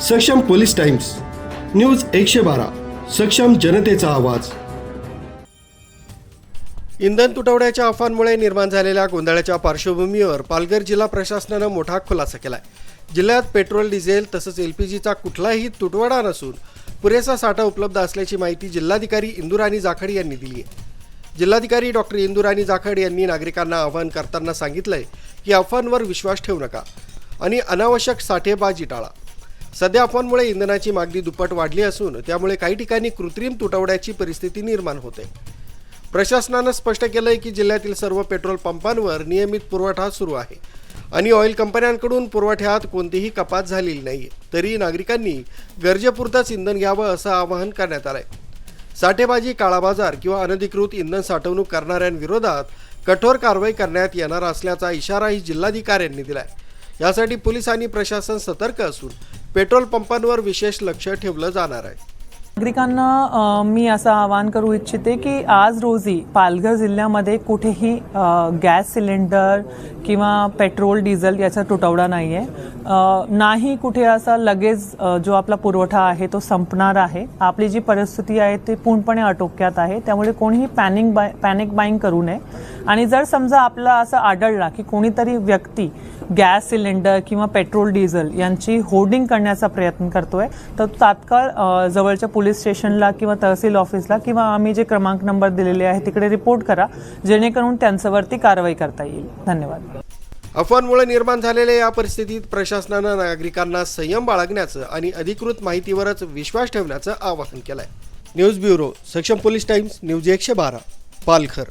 सक्षम police times, news 112, सक्षम जनतेचा आवाज। इंधन तुटवड्याच्या अफवांमुळे निर्माण झालेल्या गोंधळाच्या पार्श्वभूमीवर पालघर जिल्हा प्रशासनानं मोठा खुलासा केलाय। जिल्ह्यात पेट्रोल, डिझेल तसंच एलपीजीचा कुठलाही तुटवडा नसून पुरेसा साठा उपलब्ध असल्याची माहिती जिल्हाधिकारी इंदुराणी जाखड यांनी दिली आहे। जिल्हाधिकारी डॉक्टर इंदुराणी जाखड यांनी नागरिकांना आवाहन करताना सांगितलंय की अफवांवर विश्वास ठेवू नका आणि अनावश्यक साठेबाजी टाळा। सध्या अफवांमुळे इंधनाची मागणी दुप्पट वाढली असून त्यामुळे काही ठिकाणी कृत्रिम तुटवड्याची परिस्थिती निर्माण होते। प्रशासनानं स्पष्ट केलंय की जिल्ह्यातील सर्व पेट्रोल पंपांवर नियमित पुरवठा सुरू आहे आणि ऑइल कंपन्यांकडून पुरवठ्यात कोणतीही कपात झालेली नाहीये। तरी नागरिकांनी गरजेपुरतंच इंधन घ्यावं असं आवाहन करण्यात आलंय। साठेबाजी, काळाबाजार किंवा अनधिकृत इंधन साठवणूक करणाऱ्यांविरोधात कठोर कारवाई करण्यात येणार असल्याचा इशाराही जिल्हाधिकाऱ्यांनी दिलाय। यासाठी पोलीस आणि प्रशासन सतर्क असून पेट्रोल पंपांवर विशेष लक्ष ठेवलं जाणार आहे। नागरिकांना मी असं आवाहन करू इच्छिते की आज रोजी पालघर जिल्ह्यामध्ये कुठेही गॅस सिलेंडर किंवा पेट्रोल, डिझेल याचा तुटवडा नाही आहे। नाही कुठे असा लगेच जो आपला पुरवठा आहे तो संपणार आहे। आपली जी परिस्थिती आहे ती पूर्णपणे आटोक्यात आहे, त्यामुळे कोणीही पॅनिक बाईंग करू नये। आणि जर समजा आपला असं आढळला की कोणीतरी व्यक्ती गॅस सिलेंडर किंवा पेट्रोल, डिझेल यांची होर्डिंग करण्याचा प्रयत्न करतोय तर तात्काळ जवळच्या पोलीस स्टेशनला किंवा तहसील ऑफिसला किंवा आम्ही जे क्रमांक नंबर दिलेले आहे तिकडे रिपोर्ट करा, जेणेकरून त्यांच्यावरती कारवाई करता येईल। धन्यवाद। अफवांमुळे निर्माण झालेल्या या परिस्थितीत प्रशासनानं नागरिकांना संयम बाळगण्याचं आणि अधिकृत माहितीवरच विश्वास ठेवण्याचं आवाहन केलंय। न्यूज ब्युरो, सक्षम पोलीस टाइम्स, न्यूज 112, पालघर।